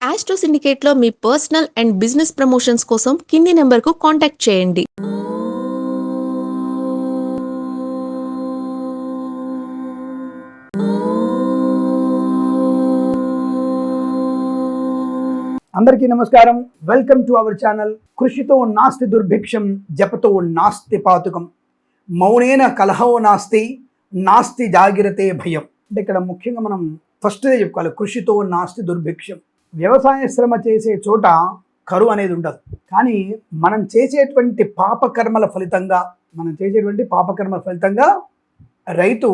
Astro సిండికేట్లో మీ personal and business promotions కోసం కింది నెంబర్కు కాంటాక్ట్ చేయండి. అందరికీ నమస్కారం. Welcome to our channel. కృషితో నాస్తి దుర్భిక్షం, జపతో నాస్తి పాతుకం, మౌనేన కలహో నాస్తి, నాస్తి జాగ్రత్తే భయం. అంటే ఇక్కడ ముఖ్యంగా మనం ఫస్ట్దే చెప్పుకోవాలి, కృషితో నాస్తి దుర్భిక్షం. వ్యవసాయ శ్రమ చేసే చోట కరువు అనేది ఉండదు. కానీ మనం చేసేటువంటి పాపకర్మల ఫలితంగా రైతు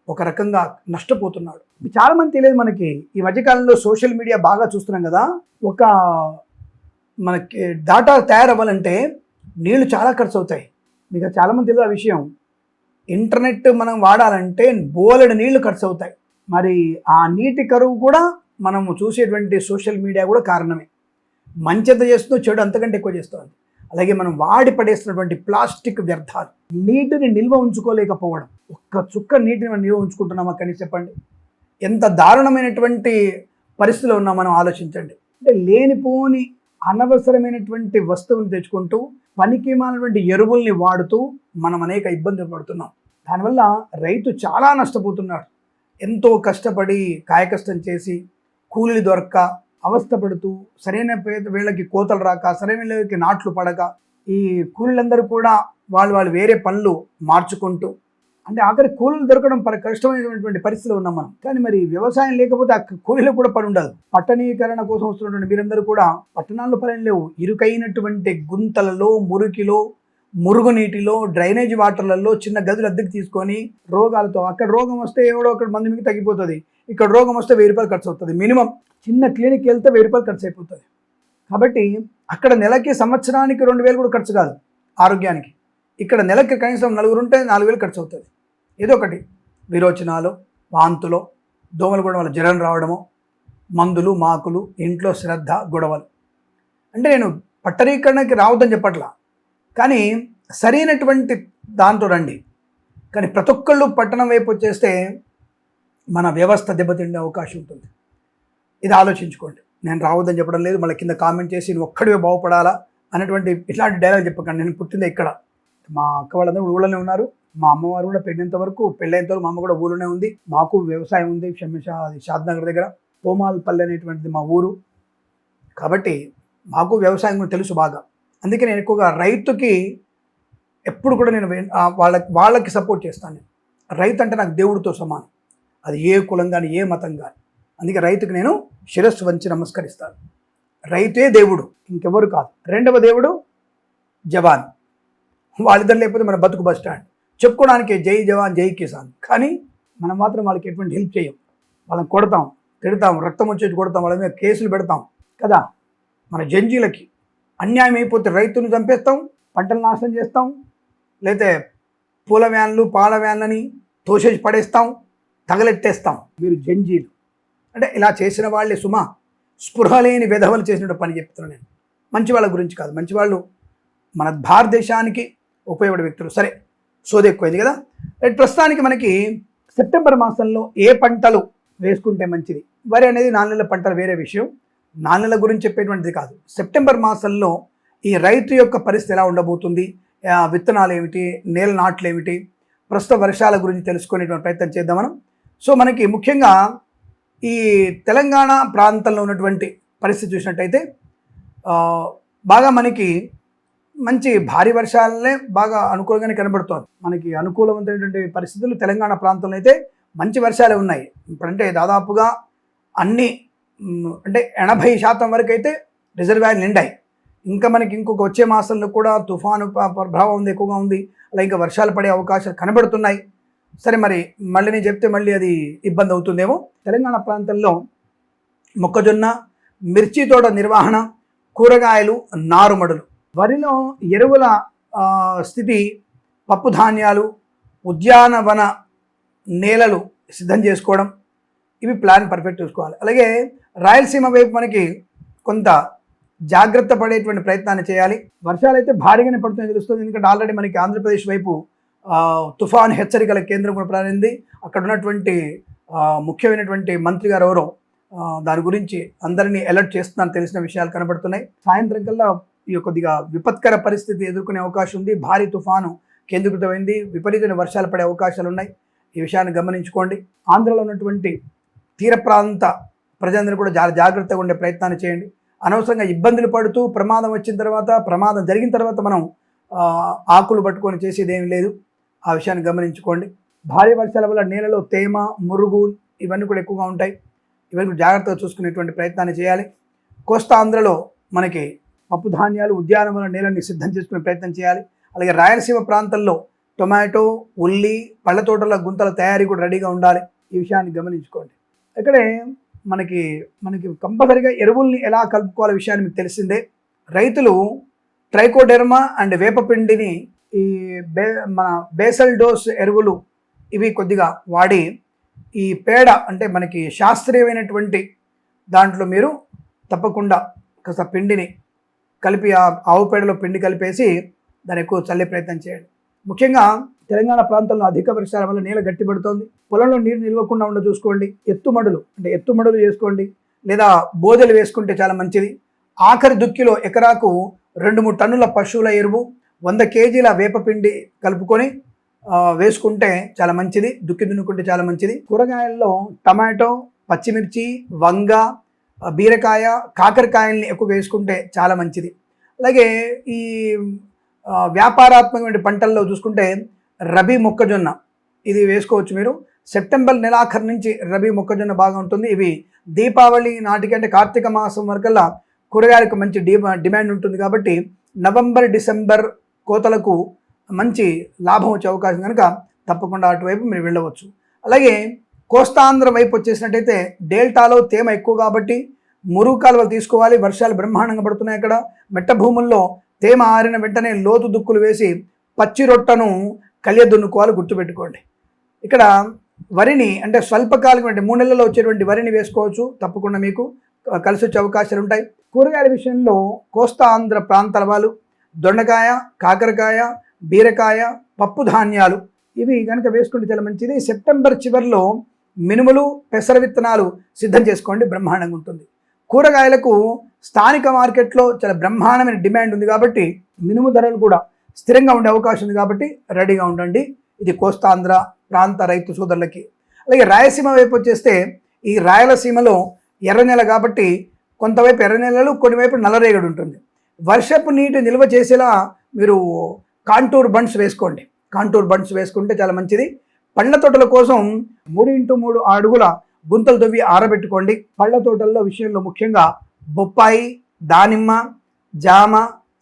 ఒక రకంగా నష్టపోతున్నాడు. చాలా మంది తెలియదు మనకి. ఈ మధ్యకాలంలో సోషల్ మీడియా బాగా చూస్తున్నాం కదా. మనకి డాటా తయారవ్వాలంటే నీళ్లు చాలా ఖర్చు అవుతాయి. మీకు చాలామంది తెలియదు ఆ విషయం. ఇంటర్నెట్ మనం వాడాలంటే బోలెడు నీళ్లు ఖర్చు అవుతాయి. మరి ఆ నీటి కరువు కూడా మనము చూసేటువంటి సోషల్ మీడియా కూడా కారణమే. మంచి ఎంత చేస్తుందో చెడు అంతకంటే ఎక్కువ చేస్తుంది. అలాగే మనం వాడి పడేస్తున్నటువంటి ప్లాస్టిక్ వ్యర్థాలు, నీటిని నిల్వ ఉంచుకోలేకపోవడం. ఒక్క చుక్క నీటిని మనం నిల్వ ఉంచుకుంటున్నామా కనీసం చెప్పండి. ఎంత దారుణమైనటువంటి పరిస్థితిలో ఉన్నాం మనం ఆలోచించండి. అంటే లేనిపోని అనవసరమైనటువంటి వస్తువులు తెచ్చుకుంటూ పనికి మాలినటువంటి ఎరువుల్ని వాడుతూ మనం అనేక ఇబ్బందులు పడుతున్నాం. దానివల్ల రైతు చాలా నష్టపోతున్నాడు. ఎంతో కష్టపడి కాయకష్టం చేసి కూలీలు దొరక్క అవస్థపడుతూ, సరైన వీళ్ళకి కోతలు రాక, సరైన వీళ్ళకి నాట్లు పడక, ఈ కూలీలందరూ కూడా వాళ్ళు వేరే పనులు మార్చుకుంటూ, అంటే ఆఖరి కూలీలు దొరకడం కష్టమైనటువంటి పరిస్థితిలో ఉన్నాం మనం. కానీ మరి వ్యవసాయం లేకపోతే ఆ కూలీలకు కూడా పని ఉండదు. పట్టణీకరణ కోసం వస్తున్నటువంటి మీరందరూ కూడా పట్టణాల్లో పని లేవు. ఇరుకైనటువంటి గుంతలలో, మురికిలో, మురుగునీటిలో, డ్రైనేజ్ వాటర్లలో చిన్న గదులు అద్దెకి తీసుకొని రోగాలతో, అక్కడ రోగం వస్తే ఎవడో అక్కడ మంది మీకు తగ్గిపోతుంది, ఇక్కడ రోగం వస్తే 1000 రూపాయలు ఖర్చు అవుతుంది. మినిమం చిన్న క్లినిక్ వెళ్తే 1000 రూపాయలు ఖర్చు అయిపోతుంది. కాబట్టి అక్కడ నెలకి, సంవత్సరానికి 2000 కూడా ఖర్చు కాదు ఆరోగ్యానికి. ఇక్కడ నెలకి కనీసం 4 ఉంటే 4000 ఖర్చు అవుతుంది. ఏదో ఒకటి విరోచనాలు, వాంతులు, దోమలు కూడా వాళ్ళ జ్వరం రావడము, మందులు, మాకులు, ఇంట్లో శ్రద్ధ, గొడవలు. అంటే నేను పట్టణీకరణకి రావద్దని చెప్పట్లా, కానీ సరైనటువంటి దాంతో రండి. కానీ ప్రతి ఒక్కళ్ళు పట్టణం వైపు వచ్చేస్తే మన వ్యవస్థ దెబ్బతిండే అవకాశం ఉంటుంది. ఇది ఆలోచించుకోండి. నేను రావద్దని చెప్పడం లేదు, మళ్ళీ కింద కామెంట్ చేసి నువ్వు ఒక్కడివే బాగుపడాలా అన్నటువంటి ఇట్లాంటి డైలాగ్ చెప్పకండి. నేను పుట్టిందే ఇక్కడ. మా అక్క వాళ్ళందరూ ఊళ్ళోనే ఉన్నారు. మా అమ్మవారు కూడా పెళ్ళైనంత వరకు మా అమ్మ కూడా ఊళ్ళోనే ఉంది. మాకు వ్యవసాయం ఉంది. షాద్నగర్ దగ్గర పోమాల్పల్లి అనేటువంటిది మా ఊరు. కాబట్టి మాకు వ్యవసాయం కూడా తెలుసు బాగా. అందుకే నేను ఎక్కువగా రైతుకి ఎప్పుడు కూడా నేను వాళ్ళకి సపోర్ట్ చేస్తాను. రైతు అంటే నాకు దేవుడితో సమానం. అది ఏ కులం కానీ, ఏ మతం కానీ. అందుకే రైతుకి నేను శిరస్సు వంచి నమస్కరిస్తాను. రైతే దేవుడు, ఇంకెవరు కాదు. రెండవ దేవుడు జవాన్. వాళ్ళిద్దరు లేకపోతే మన బతుకు బస్ స్టాండ్. చెప్పుకోవడానికి జై జవాన్, జై కిసాన్. కానీ మనం మాత్రం వాళ్ళకి ఎటువంటి హెల్ప్ చేయం. వాళ్ళని కొడతాం, తిడతాం, రక్తం వచ్చేసి కొడతాం, వాళ్ళ మీద కేసులు పెడతాం కదా. మన జంజీలకి అన్యాయం అయిపోతే రైతును చంపేస్తాం, పంటలు నాశనం చేస్తాం, లేకపోతే పూల వ్యాన్లు, పాల వ్యాన్లని తోసేసి పడేస్తాం, తగలెట్టేస్తాం. మీరు జంజీలు. అంటే ఇలా చేసిన వాళ్ళే సుమా స్పృహ లేని విధవలు చేసినట్టు పని చెప్తున్నాను నేను. మంచి వాళ్ళ గురించి కాదు. మంచి వాళ్ళు మన భారతదేశానికి ఉపయోగపడే వ్యక్తులు. సరే, సోది ఎక్కువైంది కదా. ప్రస్తుతానికి మనకి సెప్టెంబర్ మాసంలో ఏ పంటలు వేసుకుంటే మంచిది. వరి అనేది 4 నెలల పంటలు వేరే విషయం. 4 నెలల గురించి చెప్పేటువంటిది కాదు. సెప్టెంబర్ మాసంలో ఈ రైతు యొక్క పరిస్థితి ఎలా ఉండబోతుంది, విత్తనాలు ఏమిటి, నేల నాట్లు ఏమిటి, ప్రస్తుత వర్షాల గురించి తెలుసుకునేటువంటి ప్రయత్నం చేద్దాం మనం. సో మనకి ముఖ్యంగా ఈ తెలంగాణ ప్రాంతంలో ఉన్నటువంటి పరిస్థితి చూసినట్టయితే బాగా మనకి మంచి భారీ వర్షాలనే బాగా అనుకూలంగానే కనబడుతోంది. మనకి అనుకూలమైనటువంటి పరిస్థితులు తెలంగాణ ప్రాంతంలో అయితే మంచి వర్షాలే ఉన్నాయి. ఇప్పుడంటే దాదాపుగా అన్ని అంటే 80% వరకు అయితే రిజర్వాయర్లు నిండాయి. ఇంకా మనకి ఇంకొక వచ్చే మాసంలో కూడా తుఫాను ప్రభావం ఎక్కువగా ఉంది. అలా ఇంకా వర్షాలు పడే అవకాశాలు కనబడుతున్నాయి. సరే, మరి మళ్ళీ నేను చెప్తే మళ్ళీ అది ఇబ్బంది అవుతుందేమో. తెలంగాణ ప్రాంతంలో మొక్కజొన్న, మిర్చి తోట నిర్వహణ, కూరగాయలు, నారుమడులు, వరిలో ఎరువుల స్థితి, పప్పు ధాన్యాలు, ఉద్యానవన నేలలు సిద్ధం చేసుకోవడం, ఇవి ప్లాన్ పర్ఫెక్ట్ చూసుకోవాలి. అలాగే రాయలసీమ వైపు మనకి కొంత జాగ్రత్త పడేటువంటి ప్రయత్నాన్ని చేయాలి. వర్షాలు అయితే భారీగానే పడుతుందని తెలుస్తుంది. ఎందుకంటే ఆల్రెడీ మనకి ఆంధ్రప్రదేశ్ వైపు తుఫాను హెచ్చరికల కేంద్రం కూడా ప్రారంభింది. అక్కడ ఉన్నటువంటి ముఖ్యమైనటువంటి మంత్రి గారు ఎవరో దాని గురించి అందరినీ అలర్ట్ చేస్తున్నాను, తెలిసిన విషయాలు కనబడుతున్నాయి. సాయంత్రం కల్లా ఈ కొద్దిగా విపత్కర పరిస్థితి ఎదుర్కొనే అవకాశం ఉంది. భారీ తుఫాను కేంద్రీకృతమైంది, విపరీతమైన వర్షాలు పడే అవకాశాలు ఉన్నాయి. ఈ విషయాన్ని గమనించుకోండి. ఆంధ్రలో ఉన్నటువంటి తీర ప్రాంత ప్రజలందరూ కూడా చాలా జాగ్రత్తగా ఉండే ప్రయత్నాన్ని చేయండి. అనవసరంగా ఇబ్బందులు పడుతూ ప్రమాదం వచ్చిన తర్వాత, ప్రమాదం జరిగిన తర్వాత మనం ఆకులు పట్టుకొని చేసేది ఏమీ లేదు. ఆ విషయాన్ని గమనించుకోండి. భారీ వర్షాల వల్ల నేలలో తేమ, మురుగు ఇవన్నీ కూడా ఎక్కువగా ఉంటాయి. ఇవన్నీ జాగ్రత్తగా చూసుకునేటువంటి ప్రయత్నాన్ని చేయాలి. కోస్తా ఆంధ్రలో మనకి పప్పు ధాన్యాలు, ఉద్యానవన నేలని సిద్ధం చేసుకునే ప్రయత్నం చేయాలి. అలాగే రాయలసీమ ప్రాంతంలో టొమాటో, ఉల్లి, పళ్ళ తోటల గుంతల తయారీ కూడా రెడీగా ఉండాలి. ఈ విషయాన్ని గమనించుకోండి. ఇక్కడే మనకి కంపల్సరీగా ఎరువుల్ని ఎలా కలుపుకోవాల విషయాన్ని మీకు తెలిసిందే. రైతులు ట్రైకోడెర్మా అండ్ వేపపిండిని ఈ మన బేసల్ డోస్ ఎరువులు ఇవి కొద్దిగా వాడి ఈ పేడ అంటే మనకి శాస్త్రీయమైనటువంటి దాంట్లో మీరు తప్పకుండా కాస్త పిండిని కలిపి ఆ ఆవు పేడలో పిండి కలిపేసి దాన్ని ఎక్కువ చల్లే ప్రయత్నం చేయండి. ముఖ్యంగా తెలంగాణ ప్రాంతంలో అధిక వర్షాల వల్ల నేల గట్టిపడుతోంది. పొలంలో నీరు నిల్వకుండా ఉండ చూసుకోండి. ఎత్తుమడులు చేసుకోండి, లేదా బోదెలు వేసుకుంటే చాలా మంచిది. ఆఖరి దుక్కిలో ఎకరాకు 2-3 టన్నుల పశువుల ఎరువు, 100 కేజీల వేపపిండి కలుపుకొని వేసుకుంటే చాలా మంచిది. దుక్కి దున్నుకుంటే చాలా మంచిది. కూరగాయల్లో టమాటో, పచ్చిమిర్చి, వంగ, బీరకాయ, కాకరకాయల్ని ఎక్కువ వేసుకుంటే చాలా మంచిది. అలాగే ఈ వ్యాపారాత్మకమైన పంటల్లో చూసుకుంటే రబీ మొక్కజొన్న ఇది వేసుకోవచ్చు. మీరు సెప్టెంబర్ నెలాఖరు నుంచి రబీ మొక్కజొన్న బాగా ఉంటుంది. ఇవి దీపావళి నాటికి అంటే కార్తీక మాసం వరకల్లా కూరగాయలకు మంచి డిమాండ్ ఉంటుంది కాబట్టి నవంబర్, డిసెంబర్ కోతలకు మంచి లాభం వచ్చే అవకాశం కనుక తప్పకుండా అటువైపు మీరు వెళ్ళవచ్చు. అలాగే కోస్తాంధ్ర వైపు వచ్చేసినట్టయితే డెల్టాలో తేమ ఎక్కువ కాబట్టి మురుగు కాలువలు తీసుకోవాలి. వర్షాలు బ్రహ్మాండంగా పడుతున్నాయి. అక్కడ మెట్ట భూముల్లో తేమ ఆరిన వెంటనే లోతు దుక్కులు వేసి పచ్చి రొట్టను కలియ దున్నుకోవాలి, గుర్తుపెట్టుకోండి. ఇక్కడ వరిని అంటే స్వల్పకాలిక అంటే 3 నెలల్లో వచ్చేటువంటి వరిని వేసుకోవచ్చు. తప్పకుండా మీకు కలిసి వచ్చే అవకాశాలు ఉంటాయి. కూరగాయల విషయంలో కోస్తా ఆంధ్ర ప్రాంతాల వాళ్ళు దొండకాయ, కాకరకాయ, బీరకాయ, పప్పు ధాన్యాలు ఇవి కనుక వేసుకుంటే చాలా మంచిది. సెప్టెంబర్ చివరిలో మినుములు, పెసర విత్తనాలు సిద్ధం చేసుకోండి, బ్రహ్మాండంగా ఉంటుంది. కూరగాయలకు స్థానిక మార్కెట్లో చాలా బ్రహ్మాండమైన డిమాండ్ ఉంది కాబట్టి మినుము ధరలు కూడా స్థిరంగా ఉండే అవకాశం ఉంది కాబట్టి రెడీగా ఉండండి. ఇది కోస్తాంధ్ర ప్రాంత రైతు సోదరులకి. అలాగే రాయలసీమ వైపు వచ్చేస్తే ఈ రాయలసీమలో ఎర్ర నెల కాబట్టి కొంతవైపు ఎర్ర నెలలు, కొన్ని వైపు నల్లరేగడి ఉంటుంది. వర్షపు నీటి నిల్వ చేసేలా మీరు కాంటూర్ బండ్స్ వేసుకోండి. కాంటూర్ బండ్స్ వేసుకుంటే చాలా మంచిది. పండ్ల తోటల కోసం 3x3 అడుగుల గుంతలు తవ్వి ఆరబెట్టుకోండి. పళ్ళ తోటల్లో విషయంలో ముఖ్యంగా బొప్పాయి, దానిమ్మ, జామ,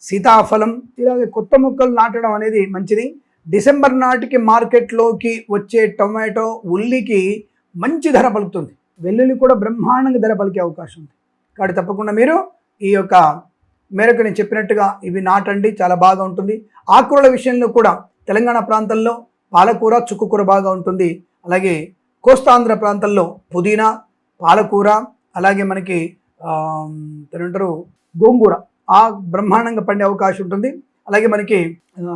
సీతాఫలం ఇలాగే కొత్త మొక్కలు నాటడం అనేది మంచిది. డిసెంబర్ నాటికి మార్కెట్లోకి వచ్చే టొమాటో, ఉల్లికి మంచి ధర పలుకుతుంది. వెల్లుల్లి కూడా బ్రహ్మాండంగా ధర పలికే అవకాశం ఉంది. కాబట్టి తప్పకుండా మీరు ఈ యొక్క మేరకు నేను చెప్పినట్టుగా ఇవి నాటండి, చాలా బాగా ఉంటుంది. ఆకుకూరల విషయంలో కూడా తెలంగాణ ప్రాంతంలో పాలకూర, చుక్కకూర బాగా ఉంటుంది. అలాగే కోస్తాంధ్ర ప్రాంతంలో పుదీనా, పాలకూర, అలాగే మనకి ఏమంటారు గోంగూర బ్రహ్మాండంగా పండే అవకాశం ఉంటుంది. అలాగే మనకి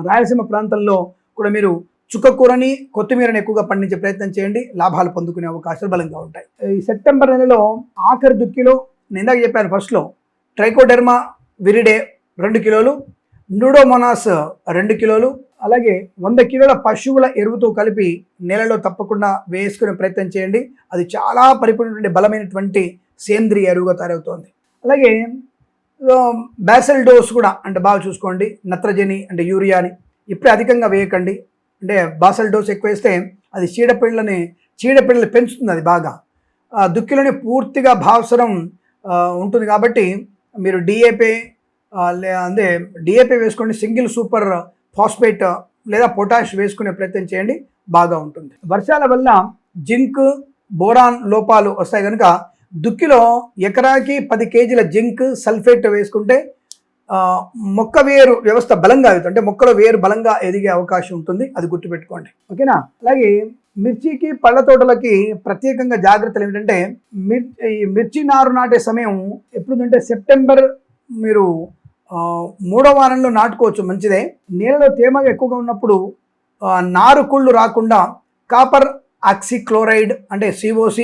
రాయలసీమ ప్రాంతంలో కూడా మీరు చుక్కకూరని, కొత్తిమీరని ఎక్కువగా పండించే ప్రయత్నం చేయండి, లాభాలు పొందుకునే అవకాశాలు బలంగా ఉంటాయి. ఈ సెప్టెంబర్ నెలలో ఆఖరి దుక్కిలో నేను ఇందాక చెప్పాను ఫస్ట్లో ట్రైకోడెర్మా విరిడే 2 కిలోలు, న్యూడోమోనాస్ 2 కిలోలు, అలాగే 100 కిలోల పశువుల ఎరువుతో కలిపి నేలలో తప్పకుండా వేసుకునే ప్రయత్నం చేయండి. అది చాలా పరిపూర్ణమైన బలమైనటువంటి సేంద్రియ ఎరువుగా తయారవుతోంది. అలాగే బేసల్ డోస్ కూడా అంటే బాగా చూసుకోండి. నత్రజని అంటే యూరియాని ఇప్పుడే అధికంగా వేయకండి. అంటే బాసల్ డోస్ ఎక్కువ వేస్తే అది చీడపిల్లలు పెంచుతుంది. అది బాగా దుక్కిలోనే పూర్తిగా భావసరం ఉంటుంది కాబట్టి మీరు డిఏపి వేసుకోండి. సింగిల్ సూపర్ ఫాస్ఫేట్ లేదా పొటాష్ వేసుకునే ప్రయత్నం చేయండి, బాగా ఉంటుంది. వర్షాల వల్ల జింక్, బోరాన్ లోపాలు వస్తాయి కనుక దుక్కిలో ఎకరాకి 10 కేజీల జింక్ సల్ఫేట్ వేసుకుంటే మొక్క వేరు వ్యవస్థ బలంగా అవుతుంది. అంటే మొక్కలో వేరు బలంగా ఎదిగే అవకాశం ఉంటుంది, అది గుర్తుపెట్టుకోండి, ఓకేనా. అలాగే మిర్చికి, పళ్ళ తోటలకి ప్రత్యేకంగా జాగ్రత్తలు ఏమిటంటే మిర్చి నారు నాటే సమయం ఎప్పుడుందంటే సెప్టెంబర్ మీరు 3వ వారంలో నాటుకోవచ్చు, మంచిదే. నీళ్ళలో తేమ ఎక్కువగా ఉన్నప్పుడు నారు కుళ్ళు రాకుండా కాపర్ ఆక్సిక్లోరైడ్ అంటే COC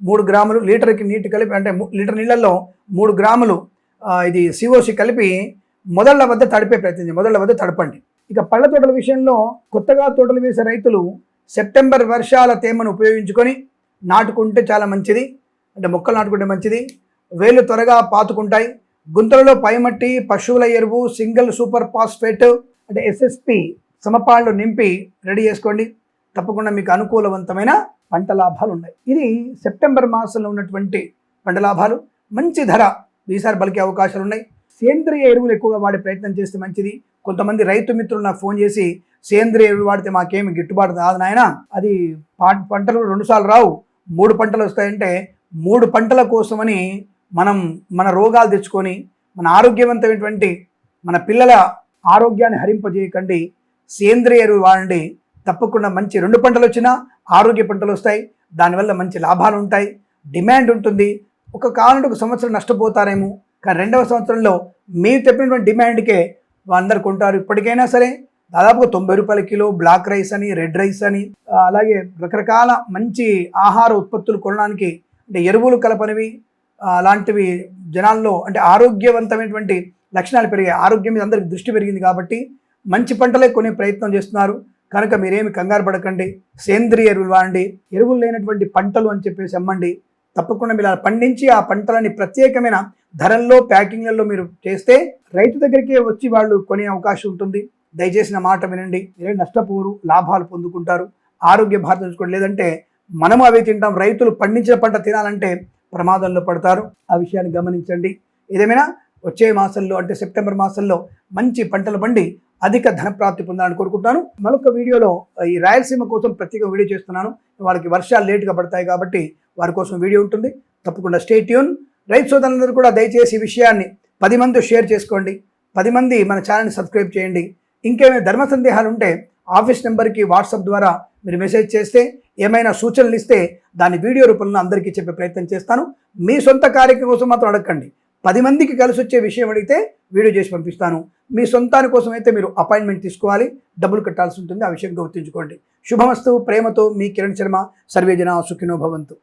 3 గ్రాములు లీటర్కి నీటి కలిపి, అంటే లీటర్ నీళ్ళల్లో 3 గ్రాములు ఇది సిఓసి కలిపి మొదళ్ళ వద్ద తడిపే ప్రయత్నం చేయండి. మొదళ్ళ వద్ద తడపండి. ఇక పళ్ళ తోటల విషయంలో కొత్తగా తోటలు వేసే రైతులు సెప్టెంబర్ వర్షాల తేమను ఉపయోగించుకొని నాటుకుంటే చాలా మంచిది. అంటే మొక్కలు నాటుకుంటే మంచిది. వేళ్ళు త్వరగా పాతుకుంటాయి. గుంతలలో పైమట్టి, పశువుల ఎరువు, సింగిల్ సూపర్ ఫాస్ఫేట్ అంటే ఎస్ఎస్పి సమపాళ్ళు నింపి రెడీ చేసుకోండి. తప్పకుండా మీకు అనుకూలవంతమైన పంట లాభాలు ఉన్నాయి. ఇది సెప్టెంబర్ మాసంలో ఉన్నటువంటి పంట లాభాలు. మంచి ధర ఈసారి పలికే అవకాశాలు ఉన్నాయి. సేంద్రియ ఎరువులు ఎక్కువగా వాడే ప్రయత్నం చేస్తే మంచిది. కొంతమంది రైతు మిత్రులు నాకు ఫోన్ చేసి సేంద్రియ ఎరువులు వాడితే మాకేమి గిట్టుబాటు రాదు నాయన, అది పంటలు 2 సార్లు రావు, 3 పంటలు వస్తాయంటే 3 పంటల కోసమని మన రోగాలు తెచ్చుకొని మన ఆరోగ్యవంతమైనటువంటి మన పిల్లల ఆరోగ్యాన్ని హరింపజేయకండి. సేంద్రియ ఎరువులు వాడండి. తప్పకుండా మంచి 2 పంటలు వచ్చినా ఆరోగ్య పంటలు వస్తాయి. దానివల్ల మంచి లాభాలు ఉంటాయి, డిమాండ్ ఉంటుంది. ఒక కాలంలో 1 సంవత్సరం నష్టపోతారేమో, కానీ 2వ సంవత్సరంలో మీరు చెప్పినటువంటి డిమాండ్కే అందరు కొంటారు. ఇప్పటికైనా సరే దాదాపుగా 90 రూపాయల కిలో బ్లాక్ రైస్ అని, రెడ్ రైస్ అని, అలాగే రకరకాల మంచి ఆహార ఉత్పత్తులు కొనడానికి, అంటే ఎరువులు కలపనివి అలాంటివి జనాల్లో అంటే ఆరోగ్యవంతమైనటువంటి లక్షణాలు పెరిగాయి. ఆరోగ్యం మీద అందరికి దృష్టి పెరిగింది కాబట్టి మంచి పంటలే కొనే ప్రయత్నం చేస్తున్నారు. కనుక మీరేమి కంగారు పడకండి. సేంద్రియ ఎరువులు వాడండి. ఎరువులు లేనటువంటి పంటలు అని చెప్పేసి అమ్మండి. తప్పకుండా మీరు అలా పండించి ఆ పంటలని ప్రత్యేకమైన ధరల్లో, ప్యాకింగ్లలో మీరు చేస్తే రైతు దగ్గరికే వచ్చి వాళ్ళు కొనే అవకాశం ఉంటుంది. దయచేసి నా మాట వినండి. మీరే నష్టపోరు, లాభాలు పొందుకుంటారు. ఆరోగ్య బాధ చూసుకోండి. లేదంటే మనము అవి తింటాం. రైతులు పండించిన పంట తినాలంటే ప్రమాదంలో పడతారు. ఆ విషయాన్ని గమనించండి. ఏదేమైనా వచ్చే మాసంలో అంటే సెప్టెంబర్ మాసంలో మంచి పంటలు పండి అధిక ధనప్రాప్తి పొందాలని కోరుకుంటున్నాను. మరొక వీడియోలో ఈ రాయలసీమ కోసం ప్రత్యేక వీడియో చేస్తున్నాను. వాళ్ళకి వర్షాలు లేటుగా పడతాయి కాబట్టి వారి కోసం వీడియో ఉంటుంది. తప్పకుండా స్టే ట్యూన్. రైతు సోదరులందరూ కూడా దయచేసి ఈ విషయాన్ని 10 మంది షేర్ చేసుకోండి. 10 మంది మన ఛానల్ని సబ్స్క్రైబ్ చేయండి. ఇంకేమైనా ధర్మ సందేహాలు ఉంటే ఆఫీస్ నెంబర్కి వాట్సాప్ ద్వారా మీరు మెసేజ్ చేస్తే, ఏమైనా సూచనలు ఇస్తే దాన్ని వీడియో రూపంలో అందరికీ చెప్పే ప్రయత్నం చేస్తాను. మీ సొంత కార్యక్రమం కోసం మాత్రం అడగండి. 10 మందికి కలిసి వచ్చే విషయం అడిగితే వీడియో చేసి పంపిస్తాను. మీ సొంతాని కోసం అయితే మీరు అపాయింట్మెంట్ తీసుకోవాలి, డబ్బులు కట్టాల్సి ఉంటుంది. ఆ విషయం గుర్తుంచుకోండి. శుభమస్తు. ప్రేమతో మీ కిరణ్ శర్మ. సర్వే జన సుఖినో భవంతు.